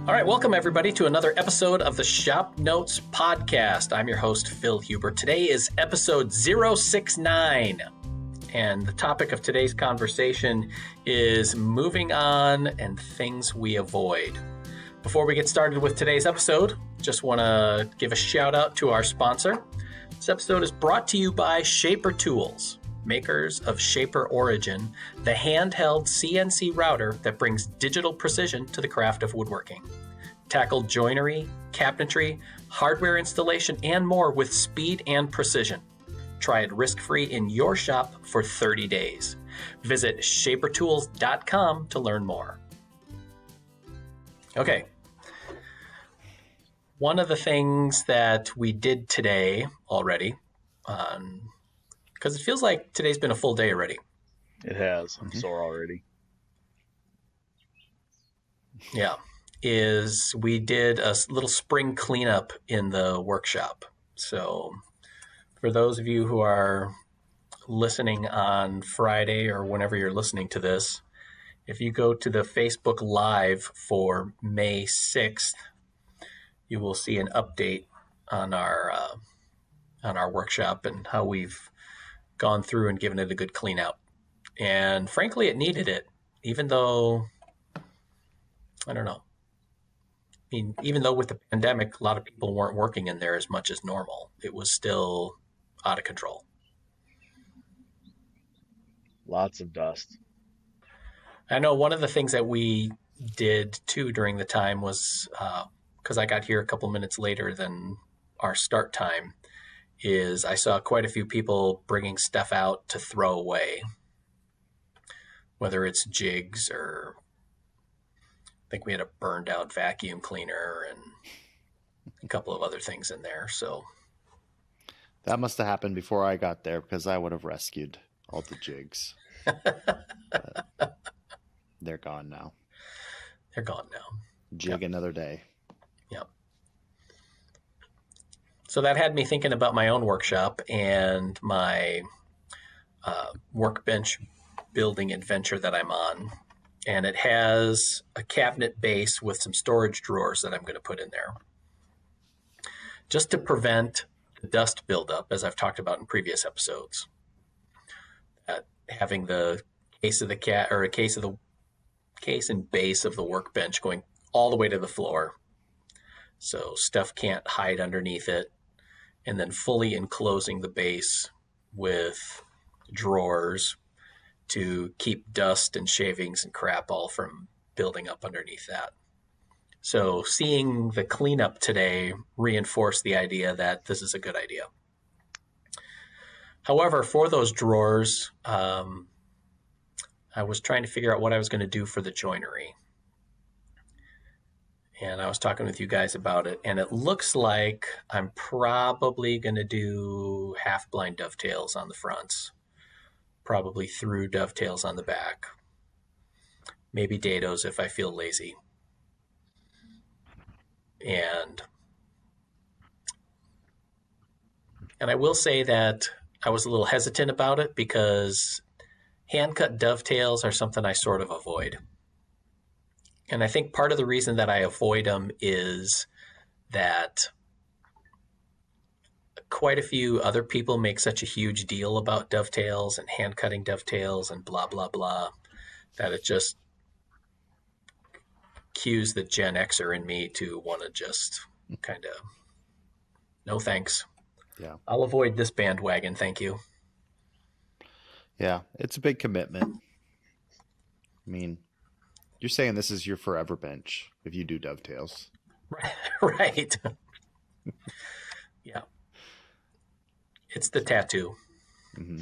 All right, welcome everybody to another episode of the ShopNotes Podcast. I'm your host, Phil Huber. Today is episode 069, and the topic of today's conversation is moving on and things we avoid. Before we get started with today's episode, just want to give a shout out to our sponsor. This episode is brought to you by Shaper Tools, makers of Shaper Origin, the handheld CNC router that brings digital precision to the craft of woodworking. Tackle joinery, cabinetry, hardware installation, and more with speed and precision. Try it risk-free in your shop for 30 days. Visit shapertools.com to learn more. Okay. One of the things that we did today already, because it feels like today's been a full day already. It has. I'm sore already. Yeah. Is we did a little spring cleanup in the workshop. So for those of you who are listening on Friday or whenever you're listening to this, if you go to the Facebook Live for May 6th, you will see an update on our workshop and how we've gone through and given it a good clean out. And frankly, it needed it, even though, I don't know. I mean, even though with the pandemic, a lot of people weren't working in there as much as normal, it was still out of control. Lots of dust. I know one of the things that we did too during the time was, because I got here a couple minutes later than our start time, is I saw quite a few people bringing stuff out to throw away, whether it's jigs or I think we had a burned out vacuum cleaner and a couple of other things in there. So that must have happened before I got there because I would have rescued all the jigs. They're gone now. They're gone now. Jig another day. Yep. So that had me thinking about my own workshop and my workbench building adventure that I'm on. And it has a cabinet base with some storage drawers that I'm going to put in there. Just to prevent the dust buildup, as I've talked about in previous episodes. Having the case of the case and base of the workbench going all the way to the floor. So stuff can't hide underneath it. And then fully enclosing the base with drawers to keep dust and shavings and crap all from building up underneath that. So seeing the cleanup today reinforced the idea that this is a good idea. However, for those drawers, I was trying to figure out what I was going to do for the joinery. And I was talking with you guys about it, and it looks like I'm probably going to do half-blind dovetails on the fronts. Probably through dovetails on the back. Maybe dados if I feel lazy. And I will say that I was a little hesitant about it because hand-cut dovetails are something I sort of avoid. And I think part of the reason that I avoid them is that quite a few other people make such a huge deal about dovetails and hand cutting dovetails and blah, blah, blah, that it just cues the Gen Xer in me to want to just kind of, no thanks. Yeah. I'll avoid this bandwagon. Thank you. Yeah. It's a big commitment. I mean, you're saying this is your forever bench if you do dovetails. Right. Yeah. It's the tattoo. Mm-hmm.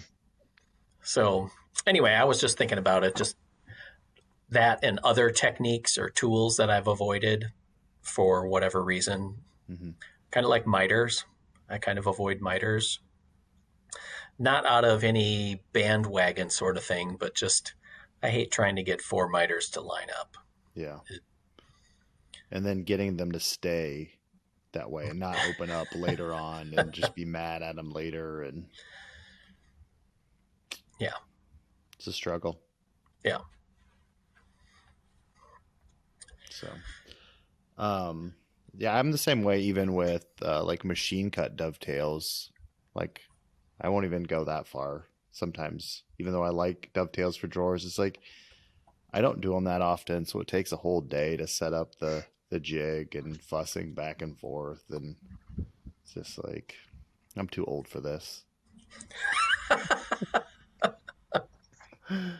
So anyway, I was just thinking about it, just that and other techniques or tools that I've avoided for whatever reason. Mm-hmm. Kind of like miters. I kind of avoid miters. Not out of any bandwagon sort of thing, but just I hate trying to get 4 miters to line up. Yeah. And then getting them to stay that way and not open up later on and just be mad at them later. And yeah, it's a struggle. Yeah. So Yeah, I'm the same way even with like machine cut dovetails. Like I won't even go that far sometimes, even though I like dovetails for drawers. It's like I don't do them that often, so it takes a whole day to set up the jig and fussing back and forth, and it's just like I'm too old for this. Can I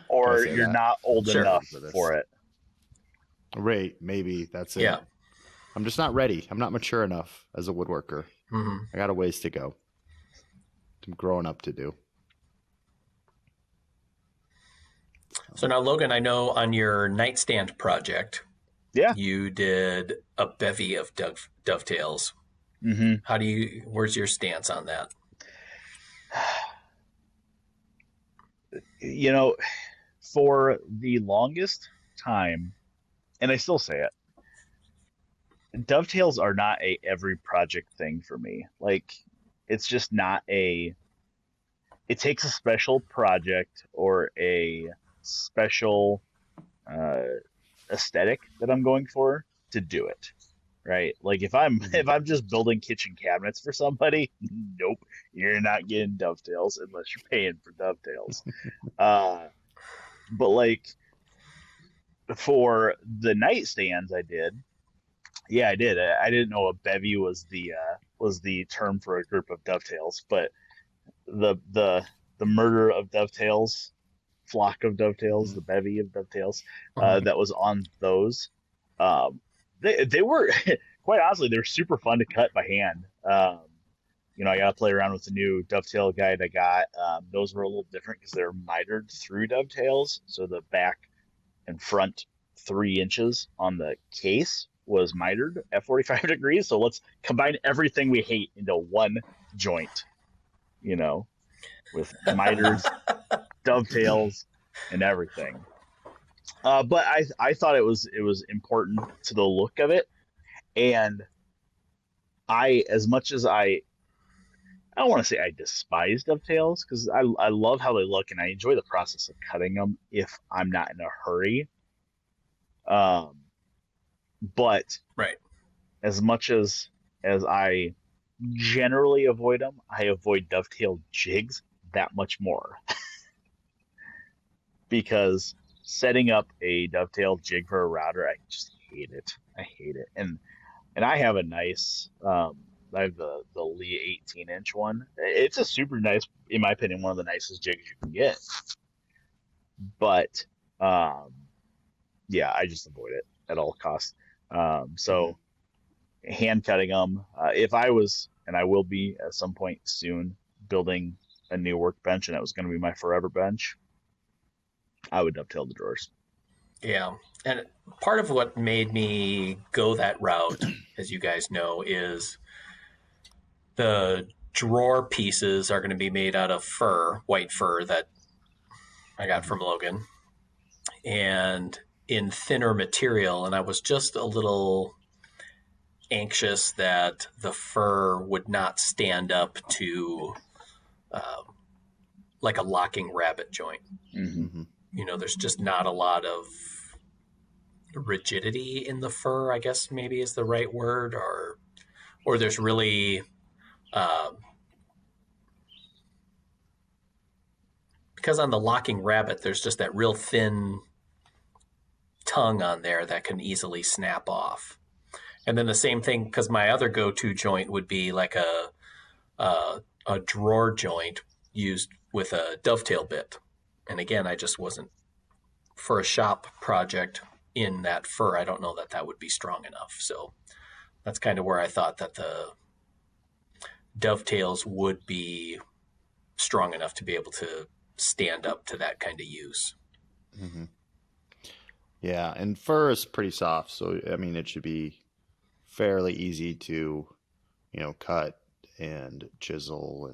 Or say you're that? not old Sure. enough For this. for it. Right, maybe that's it. Yeah. I'm just not ready. I'm not mature enough as a woodworker. Hmm. I got a ways to go. I'm growing up to do. So now, Logan, I know on your nightstand project, Yeah. you did a bevy of dovetails. Mm-hmm. Where's your stance on that? You know, for the longest time, and I still say it, dovetails are not a every project thing for me. Like, it's just not a. It takes a special project or a special uh, aesthetic that I'm going for to do it. Right? Like if I'm just building kitchen cabinets for somebody, nope, you're not getting dovetails unless you're paying for dovetails. But like for the nightstands, I did. I didn't know a bevy was the term for a group of dovetails, but the the the murder of dovetails, flock of dovetails, the bevy of dovetails Mhm. that was on those. Um, they were quite honestly they're super fun to cut by hand. I got to play around with the new dovetail guide I got. Those were a little different because they're mitered through dovetails, so the back and front 3 inches on the case was mitered at 45 degrees. So let's combine everything we hate into one joint, you know, with miters, dovetails, and everything. But I thought it was important to the look of it, and as much as I don't want to say I despise dovetails because I love how they look and I enjoy the process of cutting them if I'm not in a hurry. Um, but Right. as much as I generally avoid them, I avoid dovetail jigs that much more because setting up a dovetail jig for a router, I just hate it. I hate it. And I have a nice I have the Lee 18-inch one. It's a super nice, in my opinion, one of the nicest jigs you can get. But um, yeah, I just avoid it at all costs. So hand cutting them. If I was, and I will be at some point soon, building a new workbench, and it was going to be my forever bench, I would dovetail the drawers. Yeah. And part of what made me go that route, as you guys know, is the drawer pieces are going to be made out of fur, white fur that I got from Logan, and in thinner material. And I was just a little anxious that the fur would not stand up to uh, like a locking rabbet joint. Mm-hmm. There's just not a lot of rigidity in the fur, I guess maybe is the right word, or there's really uh, because on the locking rabbit there's just that real thin tongue on there that can easily snap off. And then the same thing, because my other go-to joint would be like a drawer joint used with a dovetail bit. And again, I just wasn't, for a shop project in that fur, I don't know that that would be strong enough. So that's kind of where I thought that the dovetails would be strong enough to be able to stand up to that kind of use. Mm-hmm. Yeah, and fur is pretty soft, so I mean it should be fairly easy to, cut and chisel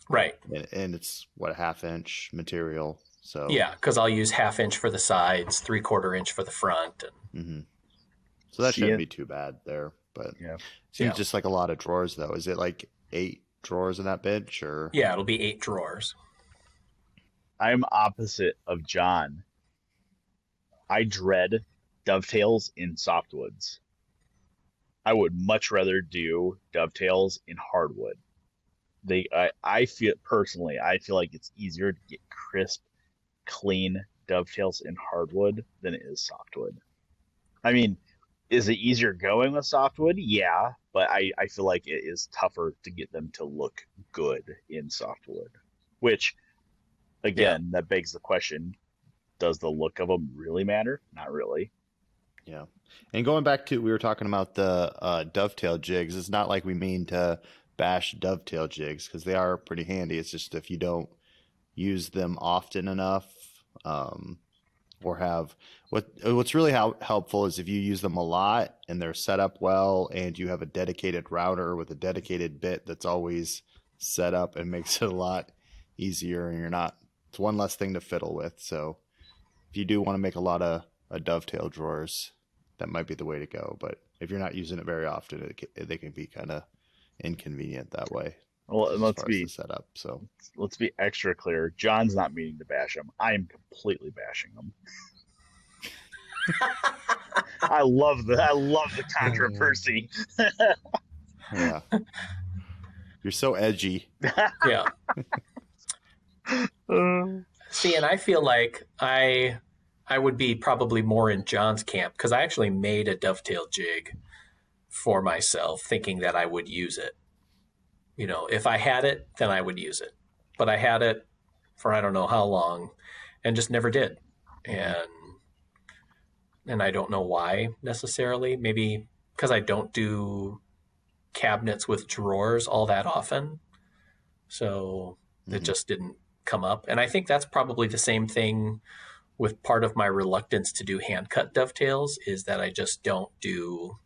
Right. and it's what, a half-inch material. So Yeah, because I'll use 1/2 inch for the sides, 3/4 inch for the front. And so that See shouldn't it? be too bad there. But Yeah. seems yeah, just like a lot of drawers though. Is it like 8 drawers in that bench or? yeah, it'll be 8 drawers. I'm opposite of John. I dread dovetails in softwoods. I would much rather do dovetails in hardwood. I feel personally, I feel like it's easier to get crisp, clean dovetails in hardwood than it is softwood. I mean, is it easier going with softwood? Yeah, but I feel like it is tougher to get them to look good in softwood. Which, again, that begs the question, does the look of them really matter? Not really. Yeah. And going back to, we were talking about the dovetail jigs. It's not like we mean to bash dovetail jigs because they are pretty handy. It's just if you don't use them often enough, or have what's really helpful is if you use them a lot and they're set up well and you have a dedicated router with a dedicated bit that's always set up, and makes it a lot easier, and it's one less thing to fiddle with. So if you do want to make a lot of dovetail drawers, that might be the way to go. But if you're not using it very often, they can be kind of inconvenient that way. Well, and let's be set up. So let's be extra clear. John's not meaning to bash him. I am completely bashing him. I love the controversy. Yeah, you're so edgy. Yeah. See, and I feel like I would be probably more in John's camp because I actually made a dovetail jig for myself, thinking that I would use it. You know, if I had it, then I would use it. But I had it for I don't know how long and just never did. And I don't know why necessarily. Maybe because I don't do cabinets with drawers all that often. So it just didn't come up. And I think that's probably the same thing with part of my reluctance to do hand cut dovetails, is that I just don't do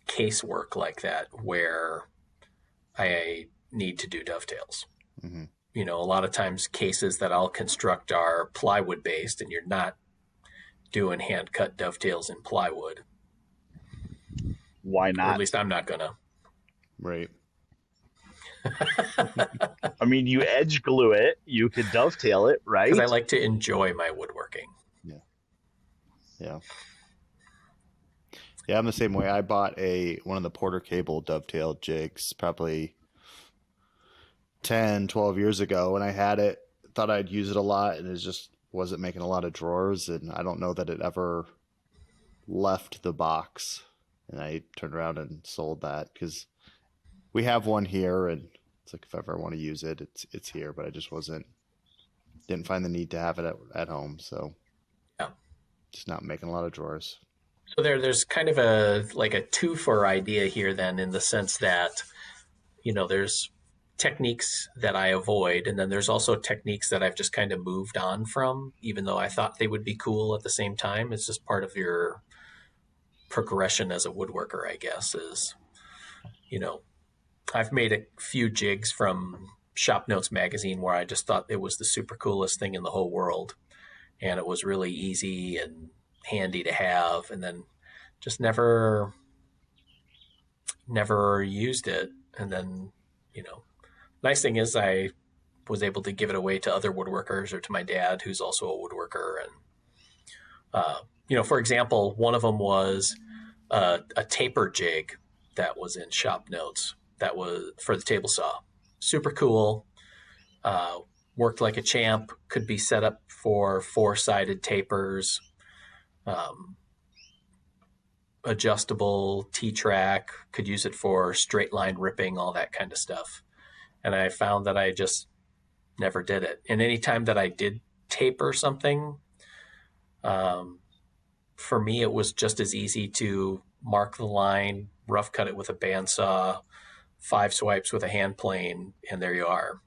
casework like that where I need to do dovetails. Mm-hmm. You know, a lot of times cases that I'll construct are plywood based, and you're not doing hand cut dovetails in plywood. Why not? Or at least I'm not gonna. Right. I mean, you edge glue it, you could dovetail it, right? Because I like to enjoy my woodworking. Yeah. Yeah. Yeah, I'm the same way. I bought one of the Porter Cable dovetail jigs probably 10, 12 years ago, and I had it, thought I'd use it a lot, and it just wasn't making a lot of drawers, and I don't know that it ever left the box. And I turned around and sold that because we have one here, and it's like if I ever want to use it, it's here, but I just didn't find the need to have it at home, so yeah, just not making a lot of drawers. So there's kind of a two-for idea here then, in the sense that, you know, there's techniques that I avoid, and then there's also techniques that I've just kind of moved on from, even though I thought they would be cool at the same time. It's just part of your progression as a woodworker, I guess, is, you know, I've made a few jigs from ShopNotes magazine where I just thought it was the super coolest thing in the whole world, and it was really easy and handy to have, and then just never used it. And then, you know, nice thing is I was able to give it away to other woodworkers, or to my dad, who's also a woodworker. And you know, for example, one of them was a taper jig that was in ShopNotes that was for the table saw. Super cool. Worked like a champ. Could be set up for 4-sided tapers. Adjustable T-track, could use it for straight line ripping, all that kind of stuff. And I found that I just never did it. And anytime that I did taper something, for me, it was just as easy to mark the line, rough cut it with a bandsaw, 5 swipes with a hand plane, and there you are.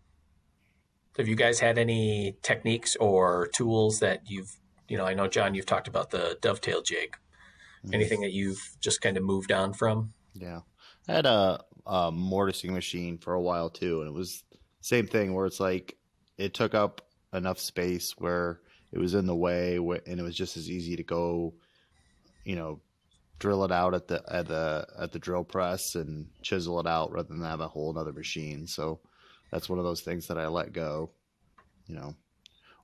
Have you guys had any techniques or tools that you know, I know, John, you've talked about the dovetail jig. Anything that you've just kind of moved on from? Yeah. I had a mortising machine for a while too, and it was the same thing where it's like it took up enough space where it was in the way, and it was just as easy to go, you know, drill it out at the drill press and chisel it out rather than have a whole another machine. So that's one of those things that I let go, you know.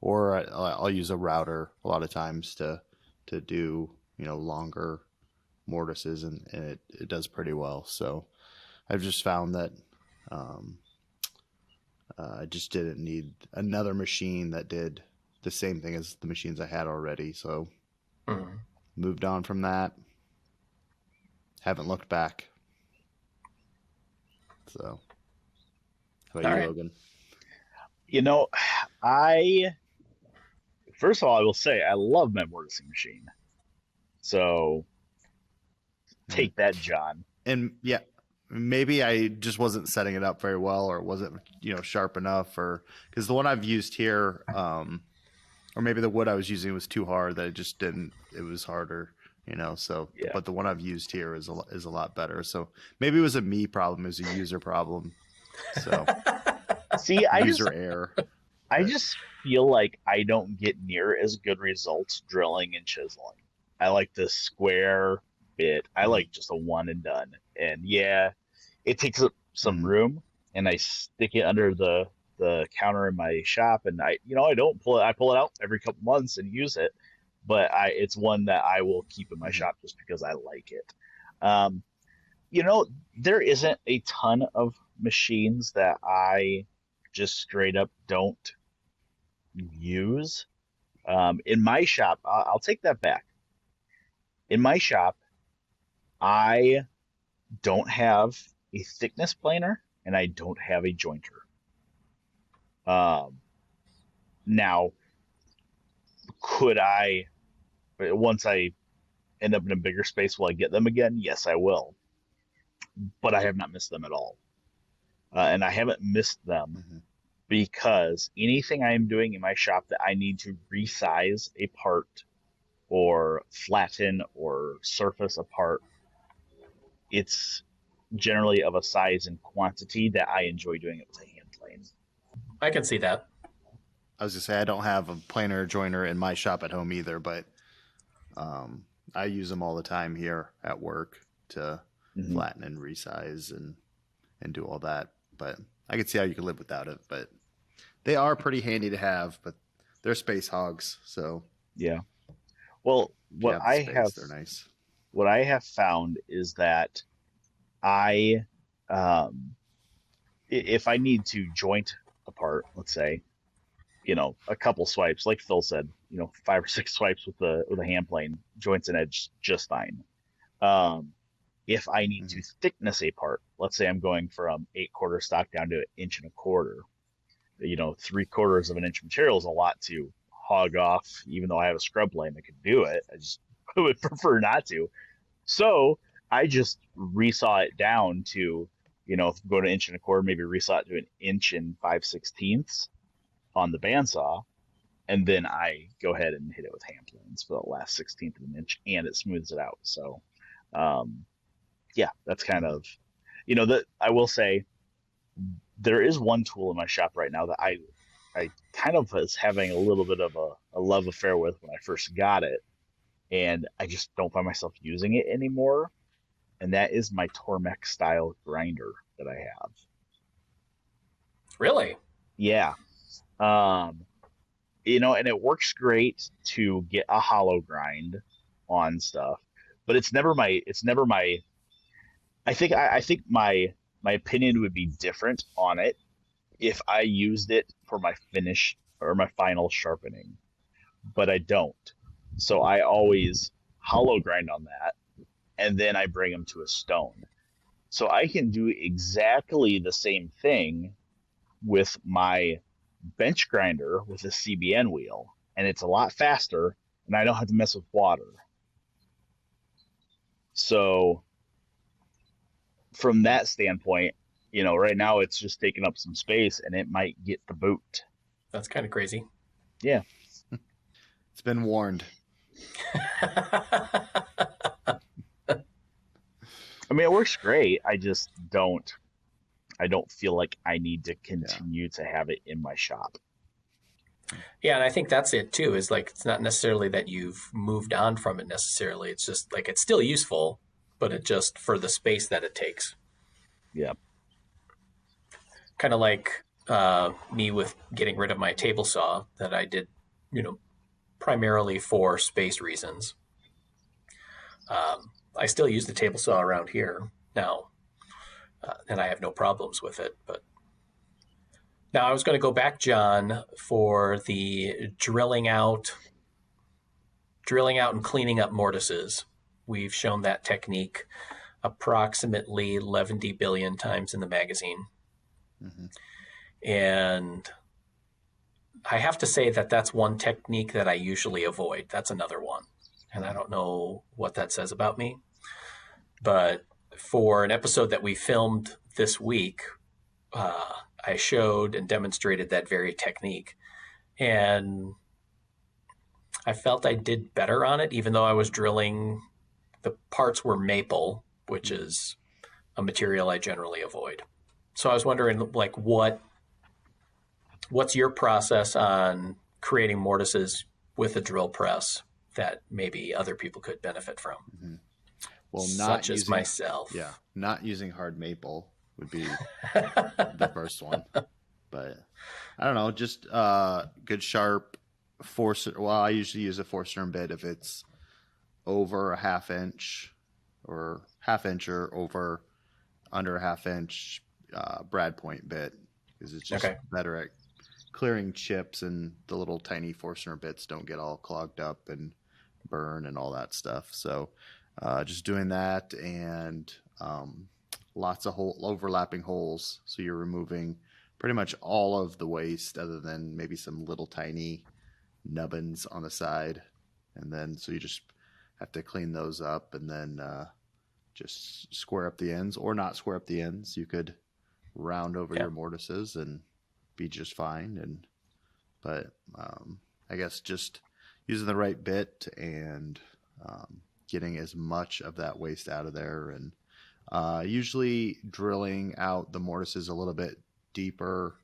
Or I'll use a router a lot of times to do, you know, longer mortises, and it does pretty well. So I've just found that I just didn't need another machine that did the same thing as the machines I had already. So moved on from that. Haven't looked back. So how about you, Logan? You know, first of all, I will say I love my mortising machine. So take that, John. And yeah, maybe I just wasn't setting it up very well, or wasn't, sharp enough, or because the one I've used here, or maybe the wood I was using was too hard that it was harder, so, Yeah. But the one I've used here is a lot better. So maybe it was a me problem, it was a user problem. So see, error. I just feel like I don't get near as good results drilling and chiseling. I like the square bit. I like just a one and done. And yeah, it takes up some room, and I stick it under the counter in my shop, and I don't pull it. I pull it out every couple months and use it, but it's one that I will keep in my shop just because I like it. There isn't a ton of machines that I just straight up don't use. In my shop, I'll take that back. In my shop, I don't have a thickness planer, and I don't have a jointer. Now, could I, once I end up in a bigger space, will I get them again? Yes, I will. But I have not missed them at all. And I haven't missed them because anything I am doing in my shop that I need to resize a part or flatten or surface a part, it's generally of a size and quantity that I enjoy doing it with a hand plane. I can see that. I was going to say, I don't have a planer or joiner in my shop at home either, but I use them all the time here at work to flatten and resize and do all that. But I could see how you could live without it, but they are pretty handy to have, but they're space hogs. So yeah. Well, they're nice. What I have found is that if I need to joint a part, let's say, a couple swipes, like Phil said, 5 or 6 swipes with a hand plane, joints an edge just fine. If I need to thickness a part, let's say I'm going from 8/4 stock down to 1.25 inches, 3/4 of an inch material is a lot to hog off, even though I have a scrub plane that could do it. I just would prefer not to. So I just resaw it down to, if I'm going to 1.25 inches, maybe resaw it to 1 inch and 5/16 on the bandsaw, and then I go ahead and hit it with hand planes for the last 1/16 of an inch, and it smooths it out. So, yeah, that's kind of, that I will say there is one tool in my shop right now that I kind of was having a little bit of a love affair with when I first got it, and I just don't find myself using it anymore. And that is my Tormek style grinder that I have. Really? Yeah. And it works great to get a hollow grind on stuff, but it's never my, I think my opinion would be different on it if I used it for my finish or my final sharpening, but I don't. So I always hollow grind on that, and then I bring them to a stone. So I can do exactly the same thing with my bench grinder with a CBN wheel, and it's a lot faster, and I don't have to mess with water. So from that standpoint, right now it's just taking up some space, and it might get the boot. That's kind of crazy. Yeah. It's been warned. I mean, it works great. I just don't feel like I need to continue to have it in my shop. Yeah, and I think that's it too, is like, it's not necessarily that you've moved on from it necessarily. It's just like, it's still useful, but it just for the space that it takes. Yeah. Kind of like me with getting rid of my table saw that I did, primarily for space reasons. I still use the table saw around here now, and I have no problems with it. But now I was going to go back, John, for the drilling out and cleaning up mortises. We've shown that technique approximately 11 billion times in the magazine. Mm-hmm. And I have to say that that's one technique that I usually avoid. That's another one. And I don't know what that says about me. But for an episode that we filmed this week, I showed and demonstrated that very technique. And I felt I did better on it, even though I was drilling. The parts were maple, which is a material I generally avoid. So I was wondering, like, what's your process on creating mortises with a drill press that maybe other people could benefit from? Mm-hmm. Well, such as myself. Yeah, not using hard maple would be the first one. But I don't know, just good sharp Forstner. Well, I usually use a Forstner bit if it's over a half inch or over under a half inch brad point bit, because it's just better at clearing chips, and the little tiny Forstner bits don't get all clogged up and burn and all that stuff. So just doing that, and lots of overlapping holes. So you're removing pretty much all of the waste other than maybe some little tiny nubbins on the side. And then, so you just have to clean those up, and then just square up the ends, or not square up the ends. You could round over your mortises and be just fine. But I guess just using the right bit and getting as much of that waste out of there, and usually drilling out the mortises a little bit deeper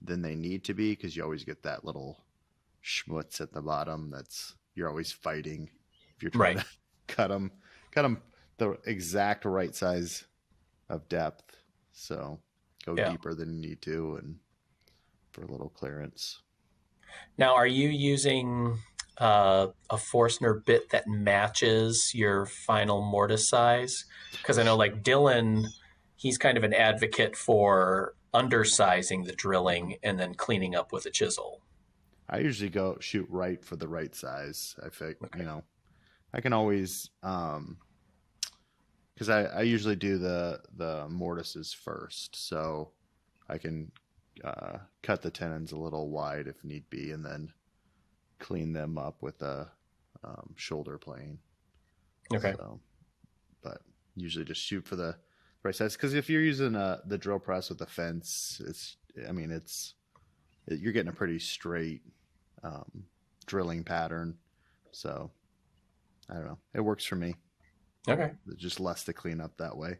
than they need to be, because you always get that little schmutz at the bottom you're always fighting if you're trying to cut them the exact right size of depth. So go deeper than you need to, and for a little clearance. Now, are you using a Forstner bit that matches your final mortise size? Because I know, like Dylan, he's kind of an advocate for undersizing the drilling and then cleaning up with a chisel. I usually go shoot right for the right size. I think, I can always, because I usually do the mortises first, so I can cut the tenons a little wide if need be, and then clean them up with a shoulder plane. Okay. So, but usually just shoot for the right size, because if you're using the drill press with a fence, you're getting a pretty straight drilling pattern. So I don't know, it works for me. Okay. There's just less to clean up that way,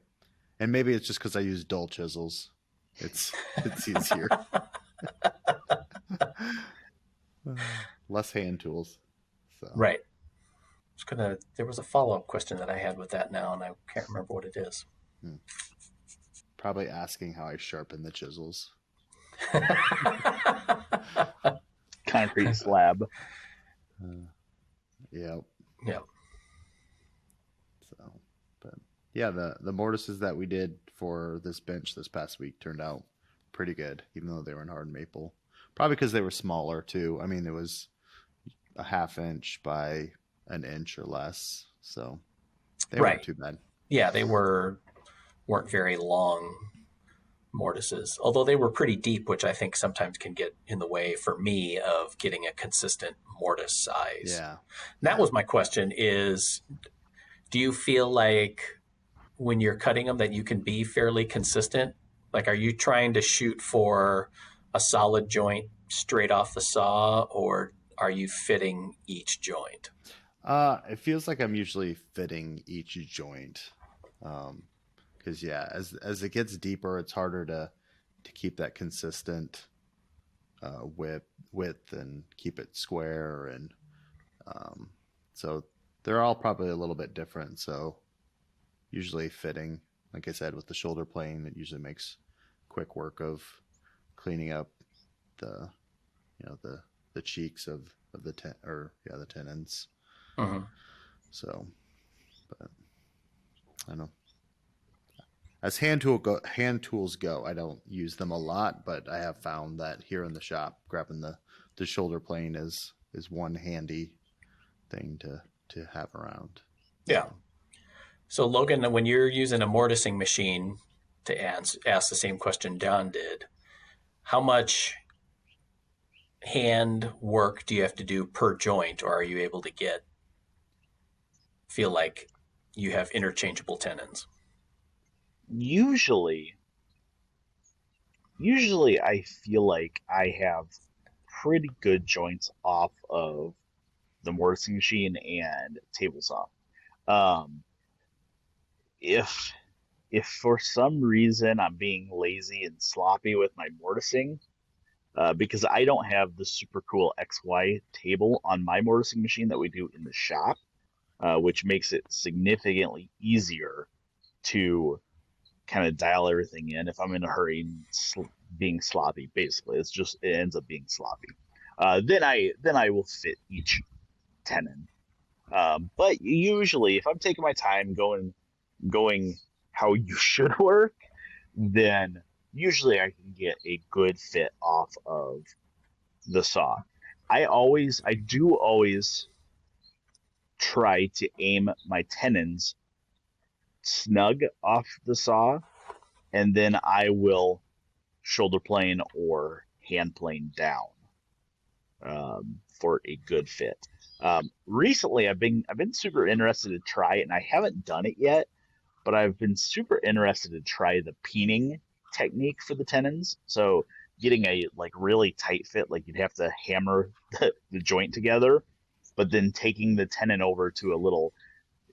and maybe it's just because I use dull chisels. It's easier. Less hand tools. So. Right. There was a follow-up question that I had with that now, and I can't remember what it is. Probably asking how I sharpen the chisels. Concrete slab. Yep. Yep. So, but yeah, the mortises that we did for this bench this past week turned out pretty good, even though they were in hard maple. Probably because they were smaller too. I mean, it was a half inch by an inch or less, so they weren't too bad. Yeah, they weren't very long mortises, although they were pretty deep, which I think sometimes can get in the way for me of getting a consistent mortise size. Yeah. And that was my question is, do you feel like when you're cutting them that you can be fairly consistent? Like, are you trying to shoot for a solid joint straight off the saw, or are you fitting each joint? It feels like I'm usually fitting each joint. Because as it gets deeper, it's harder to keep that consistent width and keep it square, and so they're all probably a little bit different. So usually fitting, like I said, with the shoulder plane, it usually makes quick work of cleaning up the cheeks of the tenons. Mm-hmm. So, but I know. As hand tools go, I don't use them a lot, but I have found that here in the shop, grabbing the shoulder plane is one handy thing to have around. Yeah. So Logan, when you're using a mortising machine, to ask the same question John did, how much hand work do you have to do per joint, or are you able to feel like you have interchangeable tenons? Usually I feel like I have pretty good joints off of the mortising machine and table saw. Um, if for some reason I'm being lazy and sloppy with my mortising, because I don't have the super cool XY table on my mortising machine that we do in the shop, which makes it significantly easier to kind of dial everything in if I'm in a hurry and being sloppy. Basically, it ends up being sloppy. Then I will fit each tenon. But usually, if I'm taking my time going how you should work, then usually I can get a good fit off of the saw. I do always try to aim my tenons snug off the saw, and then I will shoulder plane or hand plane down for a good fit. Recently, I've been super interested to try it, and I haven't done it yet, but I've been super interested to try the peening technique for the tenons. So getting a like really tight fit, like you'd have to hammer the joint together, but then taking the tenon over to a little,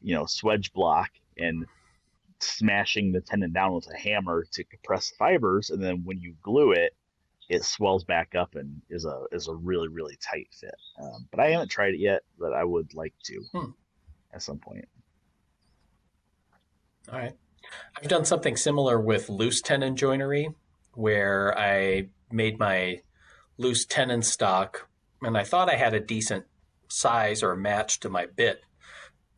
swedge block and smashing the tenon down with a hammer to compress the fibers, and then when you glue it, it swells back up and is a really really tight fit. But I haven't tried it yet, but I would like to at some point. All right. I've done something similar with loose tenon joinery, where I made my loose tenon stock, and I thought I had a decent size or match to my bit,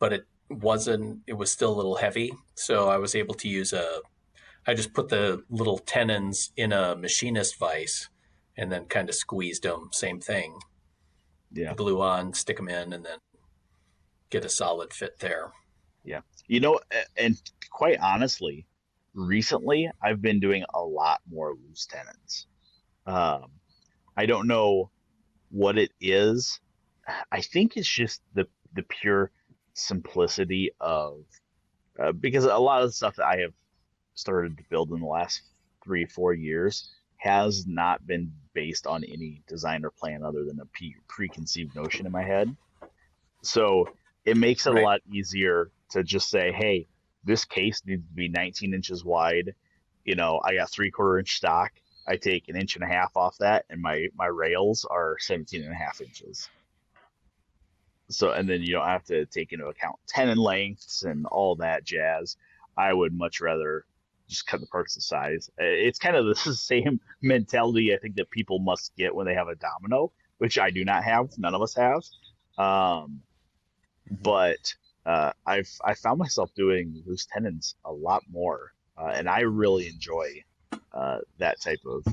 but it wasn't. It was still a little heavy, so I was able to use I just put the little tenons in a machinist vise and then kind of squeezed them. Same thing. Yeah. Glue on, stick them in, and then get a solid fit there. Yeah. And quite honestly, recently I've been doing a lot more loose tenons. I don't know what it is. I think it's just the pure simplicity of because a lot of the stuff that I have started to build in the last 3-4 years has not been based on any design or plan other than a preconceived notion in my head. So it makes it a lot easier to just say, hey, this case needs to be 19 inches wide. I got 3/4 inch stock. I take 1.5 inches off that, and my rails are 17.5 inches. So, and then you don't have to take into account tenon lengths and all that jazz. I would much rather just cut the parts to size. It's kind of the same mentality I think that people must get when they have a domino, which I do not have. None of us have. But I found myself doing loose tenons a lot more, and I really enjoy that type of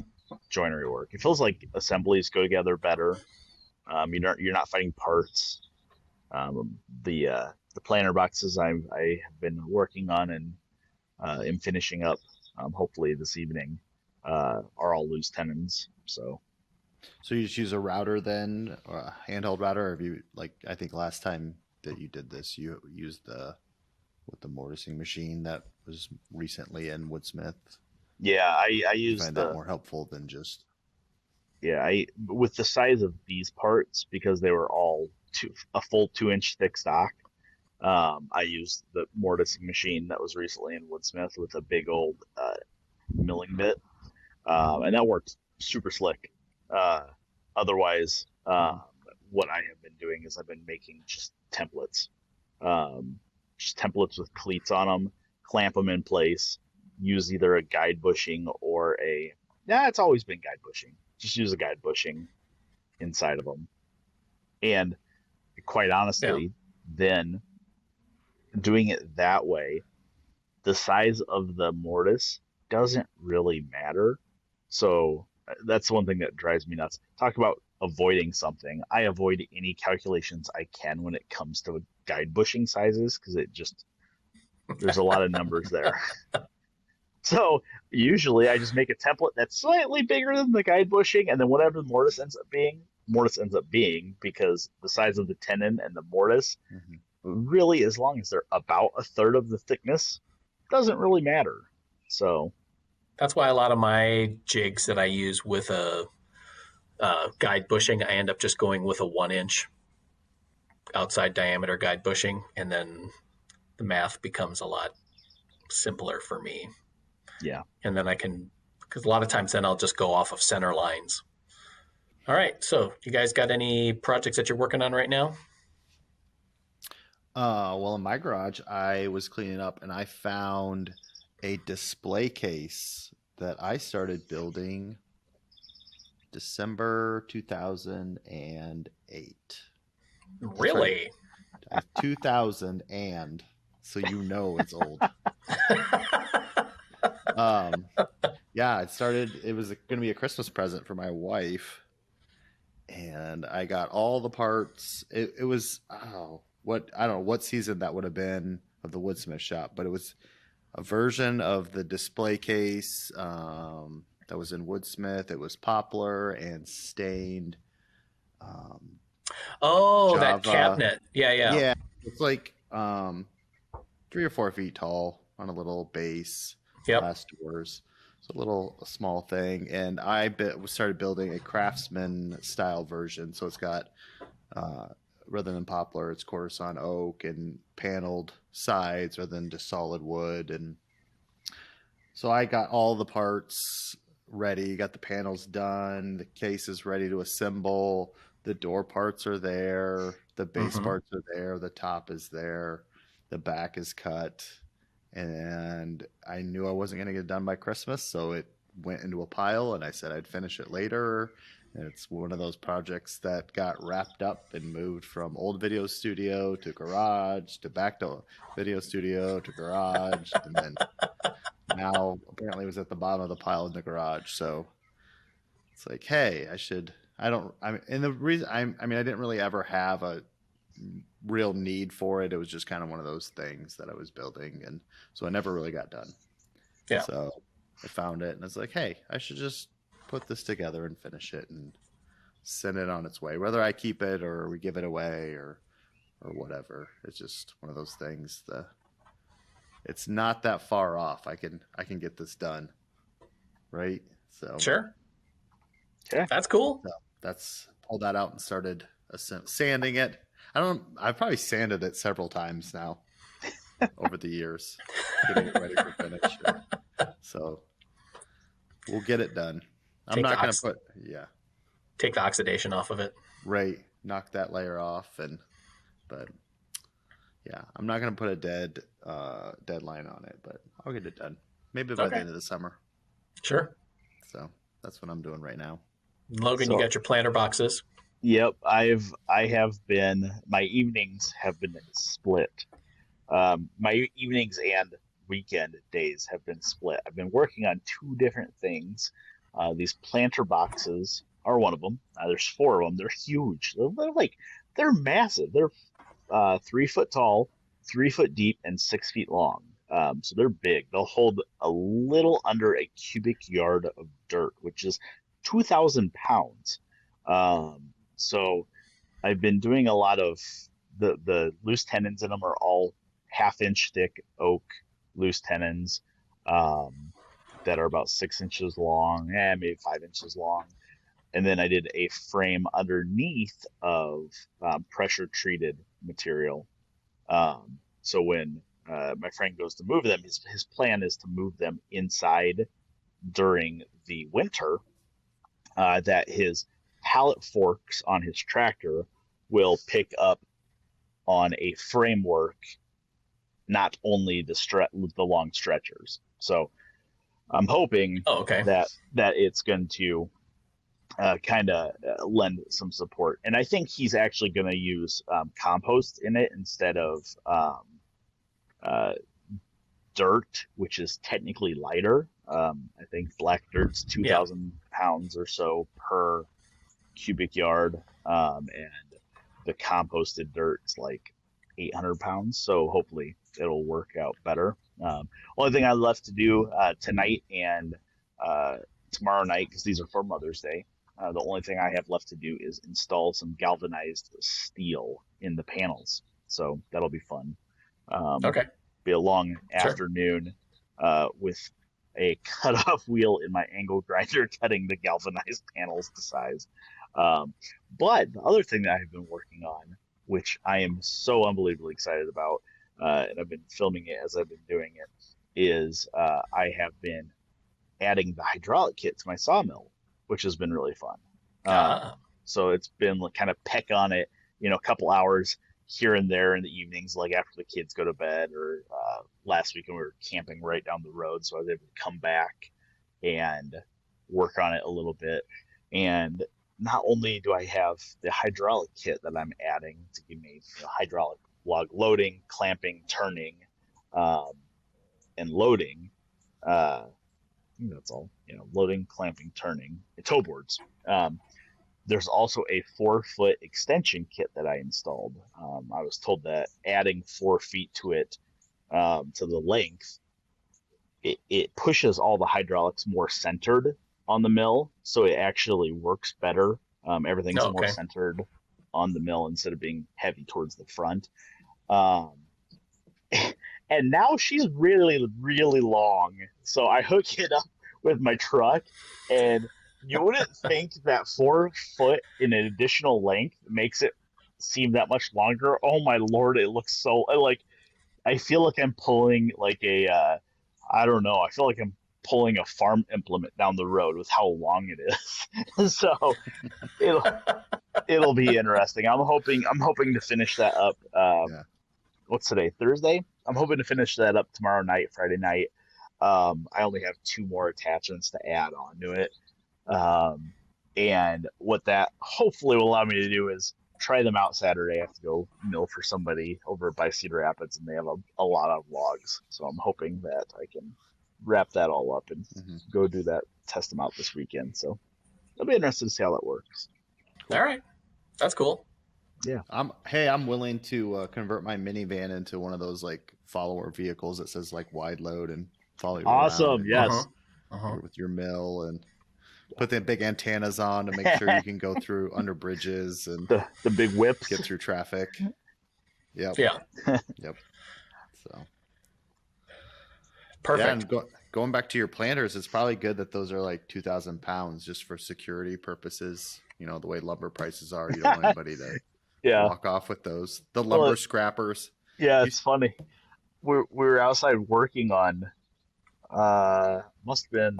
joinery work. It feels like assemblies go together better. You're not fighting parts. The planter boxes I have been working on and am finishing up, hopefully this evening, are all loose tenons. So you just use a router then, or a handheld router, or have you, like, I think last time that you did this, you used the mortising machine that was recently in Woodsmith? Yeah, I use that more helpful than just. Yeah, with the size of these parts, because they were all a full 2-inch thick stock. I used the mortising machine that was recently in Woodsmith with a big old milling bit, and that worked super slick. Otherwise, what I have been doing is I've been making just templates with cleats on them, clamp them in place, use either a guide bushing or it's always been guide bushing. Just use a guide bushing inside of them. And quite honestly, then doing it that way, the size of the mortise doesn't really matter. So that's one thing that drives me nuts. Talk about avoiding something. I avoid any calculations I can when it comes to guide bushing sizes because there's a lot of numbers there. So usually I just make a template that's slightly bigger than the guide bushing, and then whatever the mortise ends up being because the size of the tenon and the mortise really, as long as they're about a third of the thickness, doesn't really matter. So that's why a lot of my jigs that I use with a guide bushing, I end up just going with a 1-inch outside diameter guide bushing, and then the math becomes a lot simpler for me. Yeah. And then I can, because a lot of times then I'll just go off of center lines. All right. So you guys got any projects that you're working on right now? Well, in my garage, I was cleaning up and I found a display case that I started building December 2008. Really? 2000 and so you know it's old. Yeah, it was going to be a Christmas present for my wife, and I got all the parts. It was I don't know what season that would have been of the Woodsmith shop, but it was a version of the display case that was in Woodsmith. It was poplar and stained. Oh, Java. that cabinet. Yeah. It's like 3 or 4 feet tall on a little base. Yep. Glass doors. It's a small thing, and started building a craftsman style version. So it's got rather than poplar, it's coarse-sawn oak and paneled sides rather than just solid wood. And so I got all the parts ready, got the panels done, the case is ready to assemble, the door parts are there, the base parts are there, the top is there, the back is cut. And I knew I wasn't going to get it done by Christmas, so it went into a pile, and I said I'd finish it later. And it's one of those projects that got wrapped up and moved from old video studio to garage to back to video studio to garage, and then now apparently it was at the bottom of the pile in the garage. So it's like, hey, I didn't really ever have a real need for it. It was just kind of one of those things that I was building, and so it never really got done. Yeah. So I found it and I was like, hey, I should just put this together and finish it and send it on its way, whether I keep it or we give it away or whatever. It's just one of those things. It's not that far off. I can get this done, right? So Sure. Okay. That's cool. so that's pulled that out and started sanding it. I've probably sanded it several times now over the years, getting it ready for finish. So we'll get it done. I'm not going to take the oxidation off of it. Right. Knock that layer off. But yeah, I'm not going to put a deadline on it, but I'll get it done. Maybe by the end of the summer. Sure. So that's what I'm doing right now. Logan, you got your planter boxes. Yep, my evenings have been split. My evenings and weekend days have been split. I've been working on 2 different things. These planter boxes are one of them. There's 4 of them. They're huge. They're massive. They're 3 foot tall, 3 foot deep, and 6 feet long. So they're big. They'll hold a little under a cubic yard of dirt, which is 2,000 pounds. So I've been doing a lot of the loose tenons in them are all 1/2 inch thick oak loose tenons that are about 6 inches long, maybe 5 inches long. And then I did a frame underneath of pressure treated material. So when my friend goes to move them, his plan is to move them inside during the winter, that his pallet forks on his tractor will pick up on a framework, not only the long stretchers. So I'm hoping that it's going to kind of lend some support. And I think he's actually going to use compost in it instead of dirt, which is technically lighter. I think black dirt's 2,000 pounds or so per cubic yard, and the composted dirt's like 800 pounds. So hopefully it'll work out better. Only thing I left to do tonight and tomorrow night, because these are for Mother's Day, the only thing I have left to do is install some galvanized steel in the panels. So that'll be fun. Okay. Be a long afternoon with a cutoff wheel in my angle grinder cutting the galvanized panels to size. But the other thing that I've been working on, which I am so unbelievably excited about, and I've been filming it as I've been doing it, is I have been adding the hydraulic kit to my sawmill, which has been really fun. So it's been like kind of peck on it, a couple hours here and there in the evenings, like after the kids go to bed, or last weekend we were camping right down the road, so I was able to come back and work on it a little bit. And not only do I have the hydraulic kit that I'm adding to give me hydraulic log loading, clamping, turning, and loading. I think that's all. Loading, clamping, turning, and toe boards. There's also a 4-foot extension kit that I installed. I was told that adding 4 feet to it, to the length, it pushes all the hydraulics more centered on the mill, so it actually works better. Everything's more centered on the mill instead of being heavy towards the front. And now she's really, really long. So I hook it up with my truck, and you wouldn't think that 4 foot in an additional length makes it seem that much longer. Oh my Lord, it looks so like, I feel like I'm pulling like I don't know. I feel like I'm pulling a farm implement down the road with how long it is. So it'll be interesting. I'm hoping to finish that up. What's today? Thursday? I'm hoping to finish that up tomorrow night, Friday night. I only have 2 more attachments to add on to it. And what that hopefully will allow me to do is try them out Saturday. I have to go mill for somebody over by Cedar Rapids, and they have a lot of logs. So I'm hoping that I can wrap that all up and go do that, test them out this weekend. So I'll be interested to see how that works. All right. That's cool. Yeah. I'm willing to convert my minivan into one of those like follower vehicles that says like wide load and follow you awesome. around. Yes. With your mill and put the big antennas on to make sure you can go through under bridges and the big whips, get through traffic. Yep. Yeah. Yep. So perfect. Yeah, and going back to your planters, it's probably good that those are like 2,000 pounds just for security purposes. The way lumber prices are, you don't want anybody to walk off with those. The lumber scrappers. Yeah, it's funny. We were outside working on must have been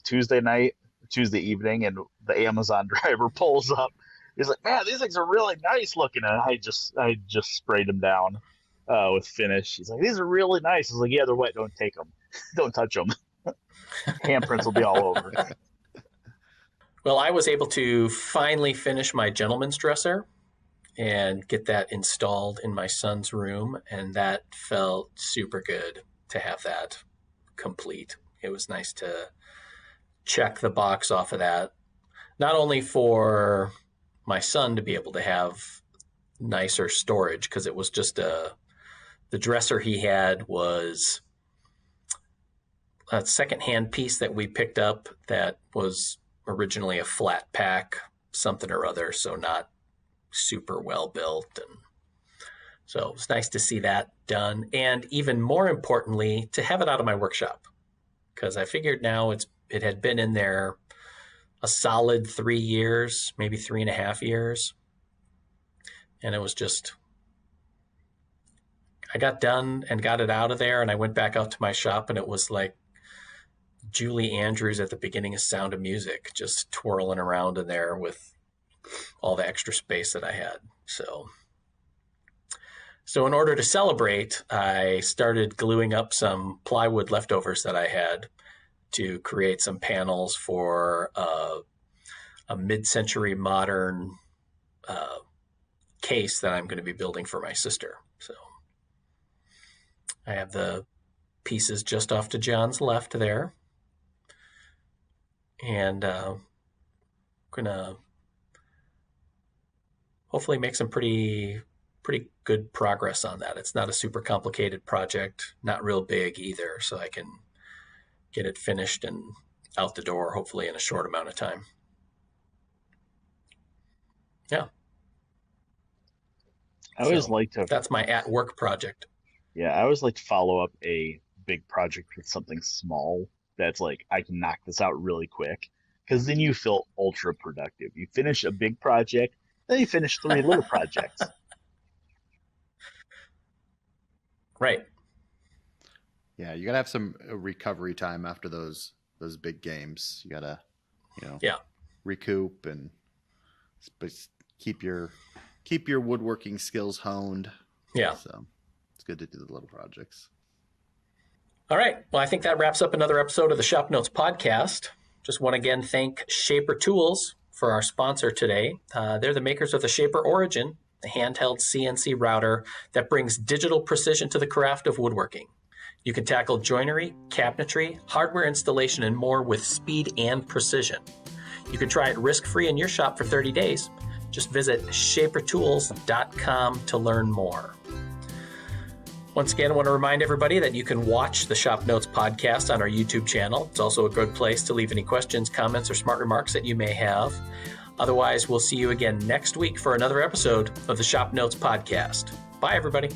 Tuesday evening, and the Amazon driver pulls up. He's like, "Man, these things are really nice looking." And I just sprayed them down with finish. He's like, "These are really nice." I was like, "Yeah, they're wet. Don't take them. Don't touch them. Handprints will be all over." Well, I was able to finally finish my gentleman's dresser and get that installed in my son's room, and that felt super good to have that complete. It was nice to check the box off of that, not only for my son to be able to have nicer storage, because it was just the dresser he had was a secondhand piece that we picked up that was originally a flat pack something or other, so not super well built. And so it was nice to see that done, and even more importantly, to have it out of my workshop, because I figured now it had been in there a solid 3 years, maybe 3.5 years, and it was just, I got done and got it out of there, and I went back out to my shop, and it was like Julie Andrews at the beginning of Sound of Music, just twirling around in there with all the extra space that I had. So in order to celebrate, I started gluing up some plywood leftovers that I had to create some panels for a mid-century modern case that I'm going to be building for my sister. So I have the pieces just off to John's left there. And gonna hopefully make some pretty good progress on that. It's not a super complicated project, not real big either, so I can get it finished and out the door hopefully in a short amount of time. Yeah. I always like to. That's my at work project. Yeah, I always like to follow up a big project with something small that's like, I can knock this out really quick, because then you feel ultra productive. You finish a big project, then you finish 3 little projects. Right. Yeah, you gotta have some recovery time after those big games. You gotta, recoup and keep your woodworking skills honed. Yeah. So it's good to do the little projects. All right. Well, I think that wraps up another episode of the ShopNotes Podcast. Just want to again thank Shaper Tools for our sponsor today. They're the makers of the Shaper Origin, the handheld CNC router that brings digital precision to the craft of woodworking. You can tackle joinery, cabinetry, hardware installation, and more with speed and precision. You can try it risk-free in your shop for 30 days. Just visit shapertools.com to learn more. Once again, I want to remind everybody that you can watch the ShopNotes podcast on our YouTube channel. It's also a good place to leave any questions, comments, or smart remarks that you may have. Otherwise, we'll see you again next week for another episode of the ShopNotes podcast. Bye, everybody.